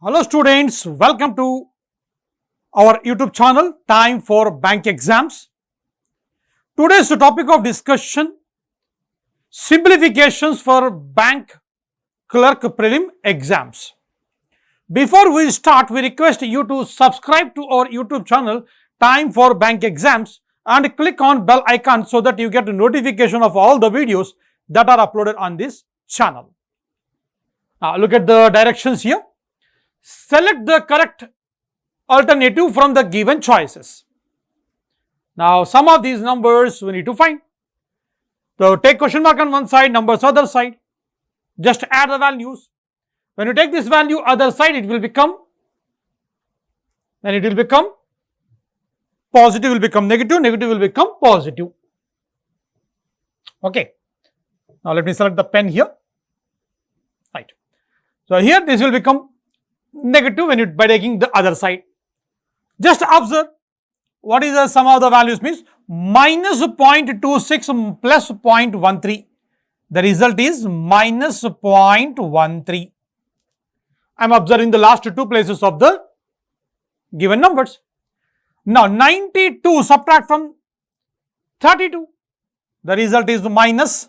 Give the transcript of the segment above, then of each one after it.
Hello students, welcome to our YouTube channel, Time for Bank Exams. Today's topic of discussion, Simplifications for Bank Clerk Prelim Exams. Before we start, we request you to subscribe to our YouTube channel, Time for Bank Exams, and click on bell icon so that you get a notification of all the videos that are uploaded on this channel. Now look at the directions here. Select the correct alternative from the given choices. Now, some of these numbers we need to find. So, take question mark on one side, numbers other side. Just add the values. When you take this value other side, it will become positive will become negative, negative will become positive. Okay. Now, let me select the pen here. Right. So, here this will become negative when you by taking the other side. Just observe what is the sum of the values means minus 0.26 plus 0.13. The result is minus 0.13. I am observing the last two places of the given numbers. Now 92 subtract from 32. The result is minus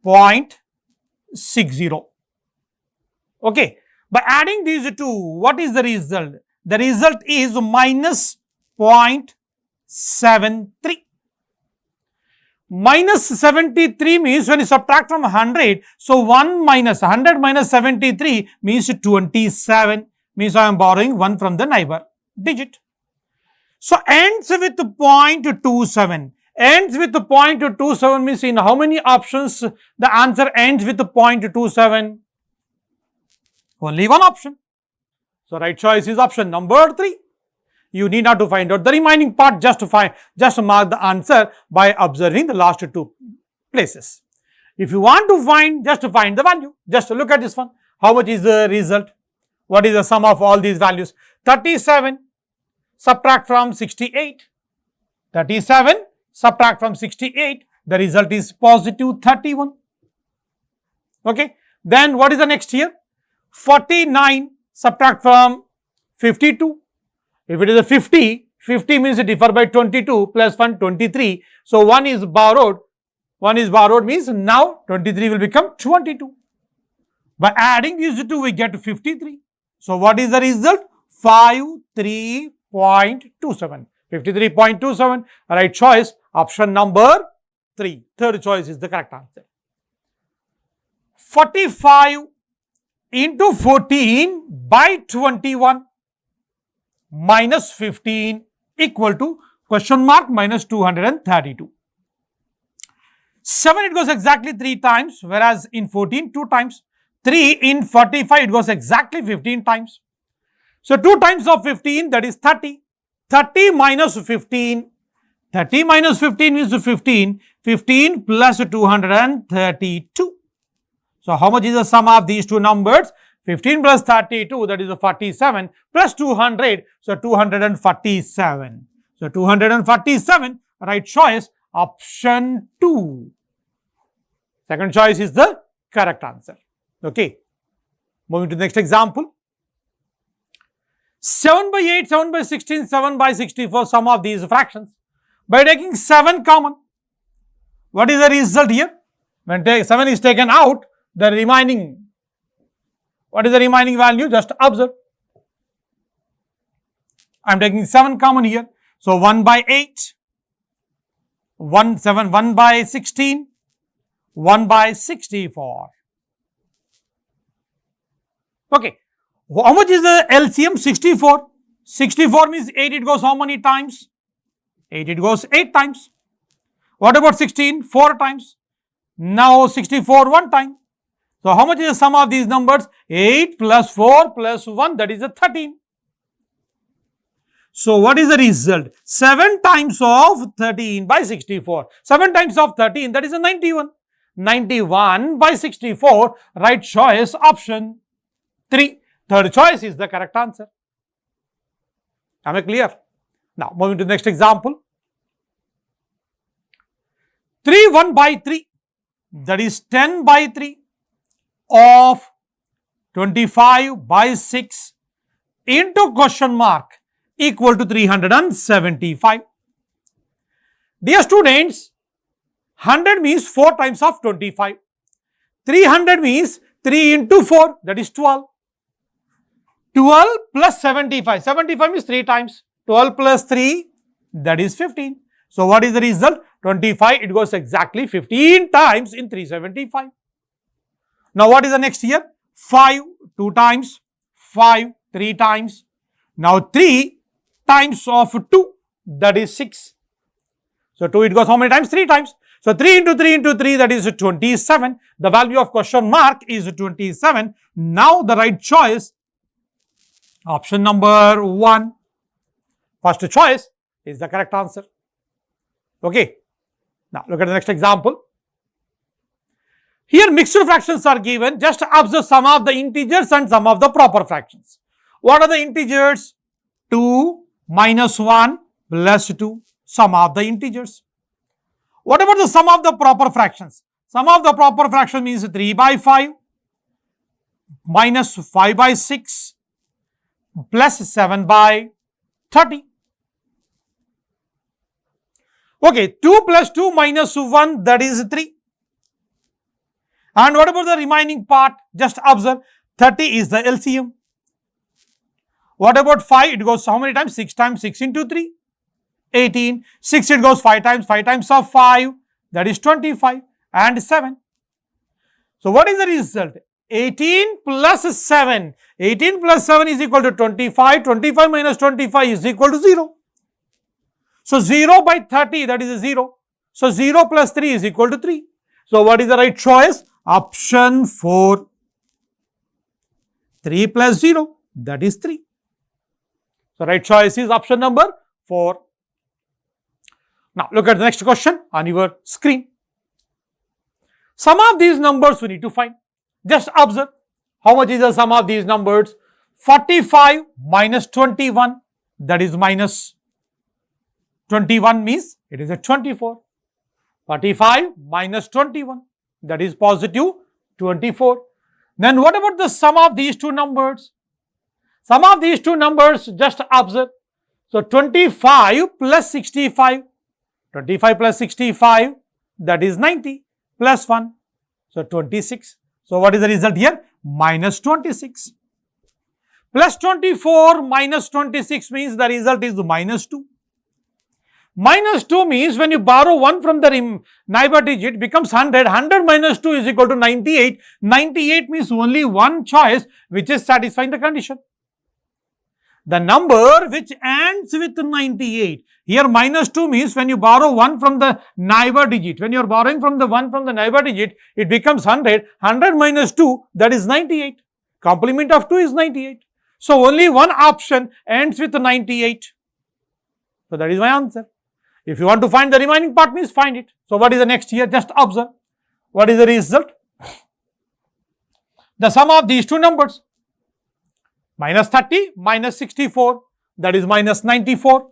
0.60. Okay. By adding these two, what is the result? The result is minus 0.73. Minus 73 means when you subtract from 100, so 100 minus 73 means 27, means I am borrowing 1 from the neighbor digit. So ends with 0.27. Ends with 0.27 means in how many options the answer ends with 0.27? Only one option. So, right choice is option number 3. You need not to find out the remaining part, just mark the answer by observing the last two places. If you want to find, just find the value. Just look at this one. How much is the result? What is the sum of all these values? 37 subtract from 68. 37 subtract from 68. The result is positive 31. Okay. Then what is the next here? 49 subtract from 52. If it is a 50 means it differ by 22 plus 1, 23. So, 1 is borrowed means now 23 will become 22. By adding these two, we get 53. So, what is the result? 53.27. 53.27. Right choice, option number 3. Third choice is the correct answer. 45 into 14 by 21 minus 15 equal to question mark minus 232. 7 it goes exactly 3 times, whereas in 14 2 times. 3 in 45 it goes exactly 15 times. So 2 times of 15, that is 30. 30 minus 15. 30 minus 15 is 15. 15 plus 232. So, how much is the sum of these two numbers? 15 plus 32, that is a 47, plus 200, so 247. So, 247, right choice, option 2. Second choice is the correct answer. Okay. Moving to the next example. 7 by 8, 7 by 16, 7 by 64, sum of these fractions. By taking 7 common, what is the result here? When 7 is taken out, the remaining, what is the remaining value? Just observe. I am taking 7 common here. So, 1 by 8, 1 by 16, 1 by 64. Okay. How much is the LCM? 64. 64 means 8 it goes how many times? 8 it goes 8 times. What about 16? 4 times. Now 64 1 time. So, how much is the sum of these numbers? 8 plus 4 plus 1, that is a 13. So, what is the result? 7 times of 13 by 64. 7 times of 13, that is a 91. 91 by 64, right choice, option 3. Third choice is the correct answer. Am I clear? Now, moving to the next example. 3 1 by 3, that is 10 by 3. Of 25 by 6 into question mark equal to 375. Dear students, 100 means 4 times of 25. 300 means 3 into 4, that is 12. 12 plus 75. 75 means 3 times. 12 plus 3, that is 15. So what is the result? 25, it goes exactly 15 times in 375. Now what is the next here? 5, 2 times. 5, 3 times. Now 3 times of 2, that is 6. So 2, it goes how many times? 3 times. So 3 into 3 into 3, that is 27. The value of question mark is 27. Now the right choice, option number 1. First choice is the correct answer. Okay. Now look at the next example. Here mixed fractions are given. Just observe some of the integers and some of the proper fractions. What are the integers? 2 minus 1 plus 2. Sum of the integers. What about the sum of the proper fractions? Sum of the proper fraction means 3 by 5 minus 5 by 6 plus 7 by 30. Okay, 2 plus 2 minus 1, that is 3. And what about the remaining part? Just observe, 30 is the LCM. What about 5? It goes how many times? 6 times 6 into 3. 18. 6 it goes 5 times. 5 times of 5, that is 25. And 7. So what is the result? 18 plus 7. 18 plus 7 is equal to 25. 25 minus 25 is equal to 0. So 0 by 30, that is a 0. So 0 plus 3 is equal to 3. So what is the right choice? Option 4. 3 plus 0, that is 3. So right choice is option number 4. Now look at the next question on your screen. Sum of these numbers we need to find. Just observe how much is the sum of these numbers. 45 minus 21, that is minus 21 means it is a 24. 45 minus 21, that is positive 24. Then what about the sum of these two numbers? Sum of these two numbers, just observe. So 25 plus 65. 25 plus 65, that is 90 plus 1. So 26. So what is the result here? Minus 26. Plus 24 minus 26 means the result is minus 2. Minus 2 means when you borrow 1 from the neighbor digit becomes 100. 100 minus 2 is equal to 98. 98 means only one choice which is satisfying the condition. The number which ends with 98. Here minus 2 means when you borrow 1 from the neighbor digit. When you are borrowing from the 1 from the neighbor digit, it becomes 100. 100 minus 2, that is 98. Complement of 2 is 98. So only one option ends with 98. So that is my answer. If you want to find the remaining part means find it. So what is the next here? Just observe. What is the result? The sum of these two numbers. Minus 30 minus 64, that is minus 94.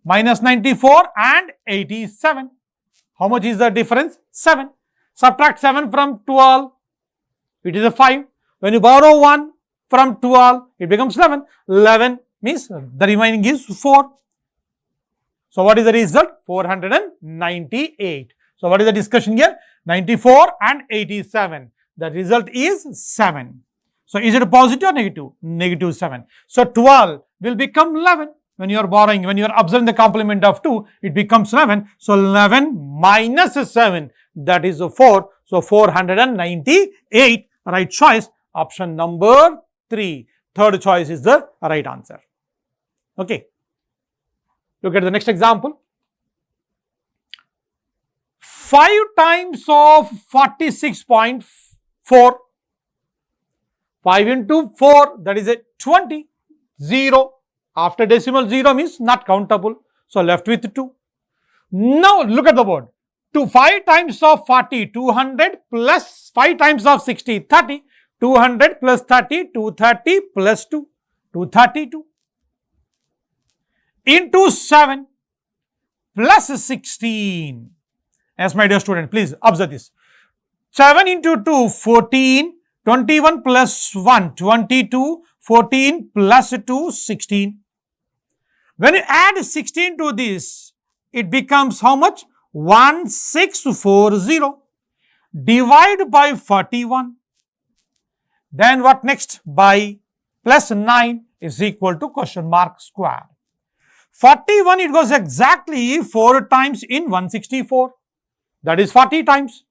Minus 94 and 87. How much is the difference? 7. Subtract 7 from 12. It is a 5. When you borrow 1 from 12, it becomes 11. 11 means the remaining is 4. So what is the result? 498. So what is the discussion here? 94 and 87. The result is 7. So is it a positive or negative? Negative 7. So 12 will become 11. When you are borrowing, when you are observing the complement of 2, it becomes 11. So 11 minus 7, that is 4. So 498, right choice, option number 3. Third choice is the right answer. Okay. Look at the next example. 5 times of 46.4. 5 into 4, that is a 20. 0. After decimal 0 means not countable. So left with 2. Now look at the board. 5 times of 40, 200 plus 5 times of 60, 30. 200 plus 30, 230 plus 2, 232. Into 7 plus 16. Yes, my dear student, please observe this. 7 into 2, 14 21 plus 1, 22, 14 plus 2, 16. When you add 16 to this, it becomes how much? 1640. Divide by 41. Then what next? By plus 9 is equal to question mark square. 41, it goes exactly 4 times in 164. That is 40 times.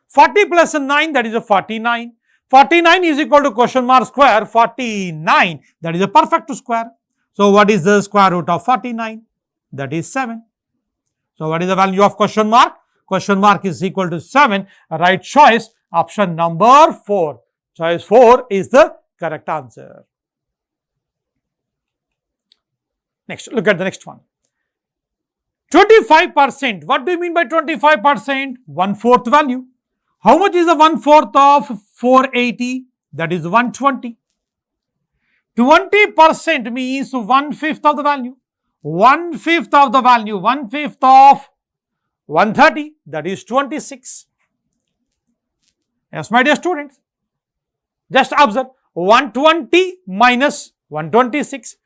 40 plus 9, that is a 49. 49 is equal to question mark square 49. That is a perfect square. So what is the square root of 49? That is 7. So what is the value of question mark? Question mark is equal to 7. Right choice, option number 4. Choice 4 is the correct answer. Next, look at the next one. 25%. What do you mean by 25%? 1/4 value. How much is the 1/4 of 480? That is 120. 20% means 1/5 of the value. 1/5 of the value. 1/5 of 130. That is 26. Yes, my dear students. Just observe. 120 minus 126.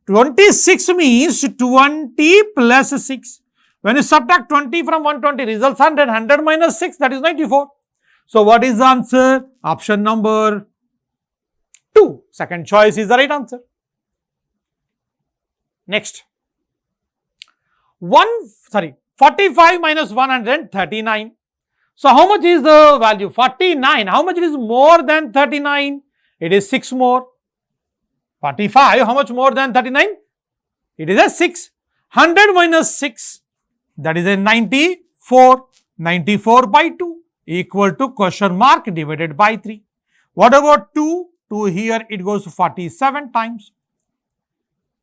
26 means 20 plus 6. When you subtract 20 from 120, results 100. 100 minus 6, that is 94. So what is the answer? Option number 2. Second choice is the right answer. Next. 45 minus 139. So how much is the value? 49. How much it is more than 39? It is 6 more. 45, how much more than 39? It is a 6. 100 minus 6, that is a 94. 94 by 2 equal to question mark divided by 3. What about 2? 2 here, it goes 47 times.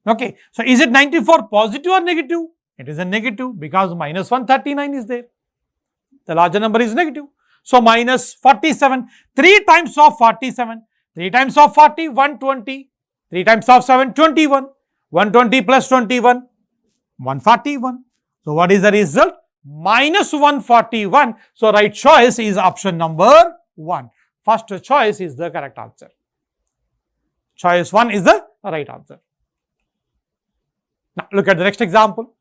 Okay, so is it 94 positive or negative? It is a negative because minus 139 is there. The larger number is negative. So minus 47. 3 times of 47. 3 times of 40, 120. 3 times of 7, 21. 120 plus 21, 141. So what is the result? Minus 141. So right choice is option number 1. First choice is the correct answer. Choice 1 is the right answer. Now look at the next example.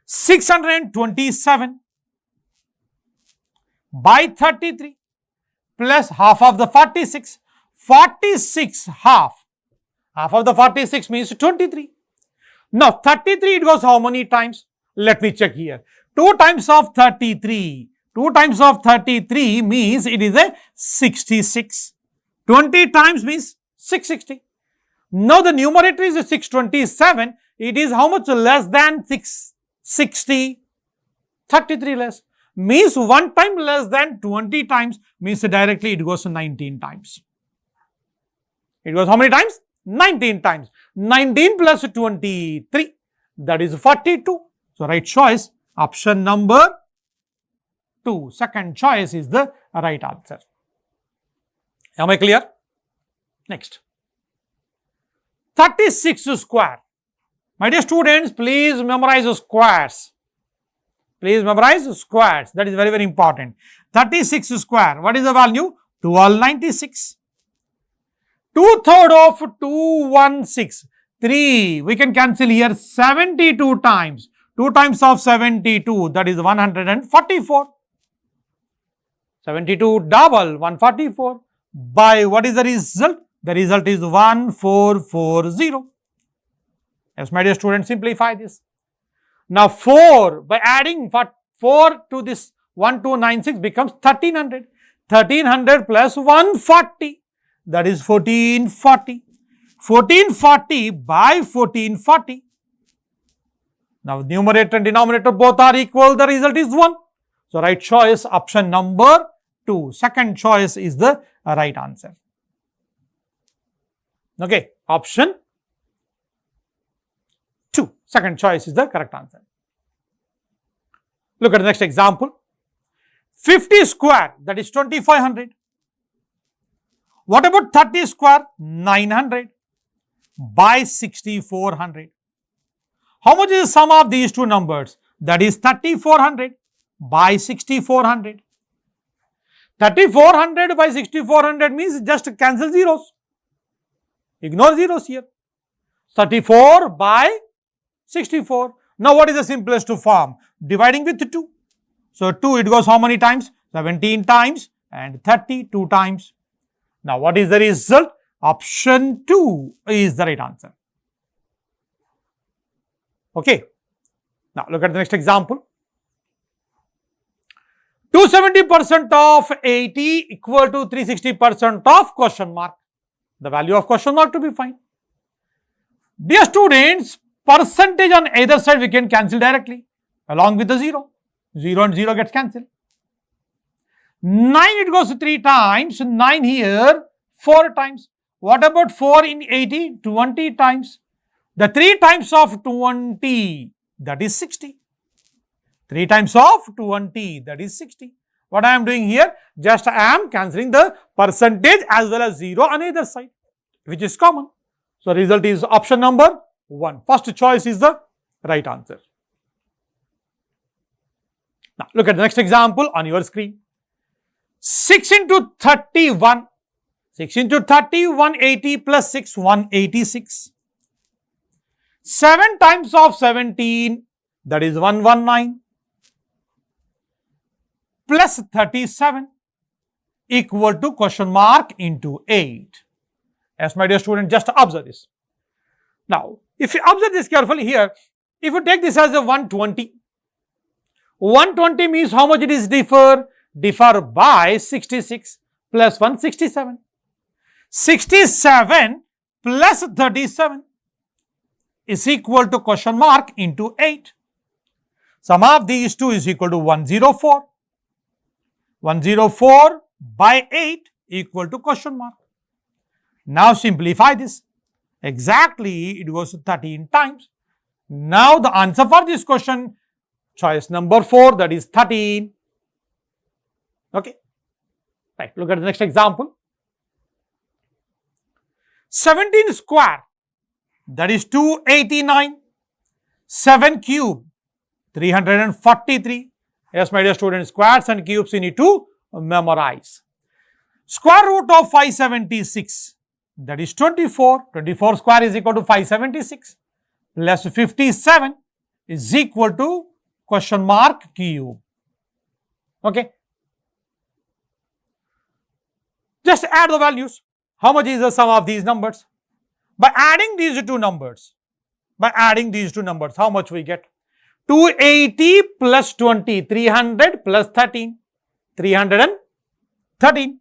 627 by 33 plus half of the 46. 46 half. Half of the 46 means 23. Now 33 it goes how many times? Let me check here. 2 times of 33. 2 times of 33 means it is a 66. 20 times means 660. Now the numerator is a 627. It is how much less than 660? 33 less. Means 1 time less than 20 times means directly it goes to 19 times. It goes how many times? 19 times. 19 plus 23. That is 42. So right choice, option number 2. Second choice is the right answer. Am I clear? Next. 36 square. My dear students, please memorize squares. Please memorize squares. That is very, very important. 36 square. What is the value? 1296. 2/3 of 216. 3. We can cancel here 72 times. 2 times of 72. That is 144. 72 double 144. By what is the result? The result is 1440. Yes, my dear students, simplify this. Now 4, by adding 4 to this 1296 becomes 1300. 1300 plus 140. That is 1440. 1440 by 1440. Now numerator and denominator both are equal. The result is 1. So right choice, option number 2. Second choice is the right answer. Okay, option 2. Second choice is the correct answer. Look at the next example. 50 square, that is 2500. What about 30 square? 900 by 6400. How much is the sum of these two numbers? That is 3400 by 6400. 3400 by 6400 means just cancel zeros. Ignore zeros here. 34 by 64. Now what is the simplest form? Dividing with 2. So 2, it goes how many times? 17 times and 32 times. Now what is the result? Option 2 is the right answer. Okay. Now look at the next example. 270% of 80 equal to 360% of question mark. The value of question mark to be found. Dear students, percentage on either side we can cancel directly along with the 0. 0 and 0 gets cancelled. 9 it goes 3 times, 9 here 4 times. What about 4 in 80? 20 times. The 3 times of 20, that is 60. 3 times of 20, that is 60. What I am doing here? Just I am cancelling the percentage as well as 0 on either side, which is common. So result is option number 1. First choice is the right answer. Now look at the next example on your screen. 6 into 31. 6 into 30, 180 plus 6, 186. 7 times of 17, that is 119. Plus 37 equal to question mark into 8. Yes, my dear student, just observe this. Now, if you observe this carefully here, if you take this as a 120, 120 means how much it is differ? Differ by 66 plus 167. 67 plus 37 is equal to question mark into 8. Sum of these two is equal to 104. 104 by 8 equal to question mark. Now simplify this. Exactly, it goes 13 times. Now the answer for this question, choice number 4, that is 13. Okay. Right, look at the next example. 17 square, that is 289. 7 cube, 343. Yes, my dear students, squares and cubes you need to memorize. Square root of 576, that is 24. 24 square is equal to 576 plus 57 is equal to question mark cube. Okay. Just add the values. How much is the sum of these numbers? By adding these two numbers, how much we get? 280 plus 20, 300 plus 13, 313.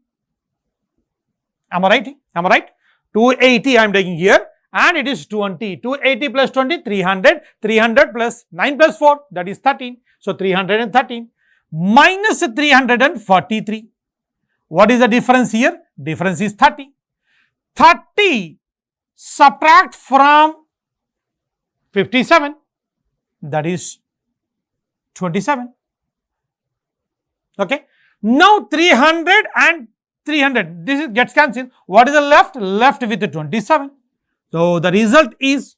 Am I right? 280 I am taking here and it is 20. 280 plus 20, 300. 300 plus 9 plus 4, that is 13. So 313 minus 343. What is the difference here? Difference is 30. 30 subtract from 57, that is 27. Okay. Now 300 and 300, this gets cancelled. What is the left? Left with the 27. So the result is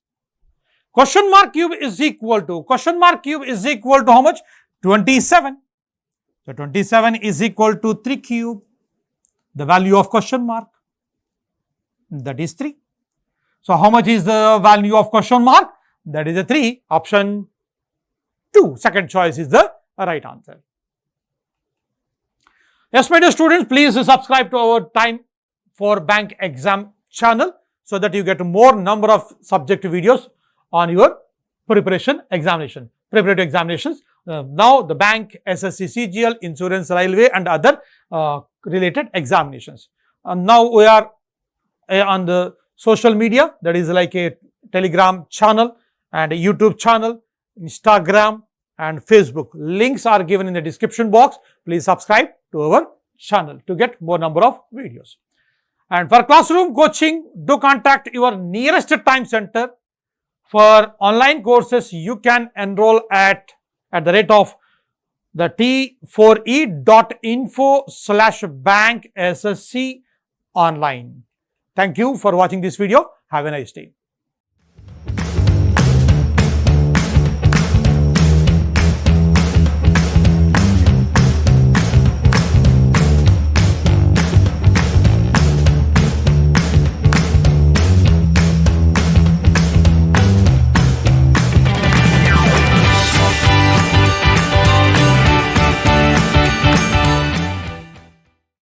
question mark cube is equal to how much? 27. So 27 is equal to 3 cube. The value of question mark, that is 3. So how much is the value of question mark? That is a 3. Option 2, second choice is the right answer. Yes, my dear students, please subscribe to our Time for Bank Exam channel so that you get more number of subject videos on your preparatory examinations. Now the bank, SSCCGLE, insurance, railway and other related examinations. Now we are on the social media, that is like a Telegram channel and a YouTube channel, Instagram and Facebook. Links are given in the description box. Please subscribe to our channel to get more number of videos. And for classroom coaching, do contact your nearest time center. For online courses, you can enroll at the rate of the t4e.info/bank SSC online. Thank you for watching this video. Have a nice day.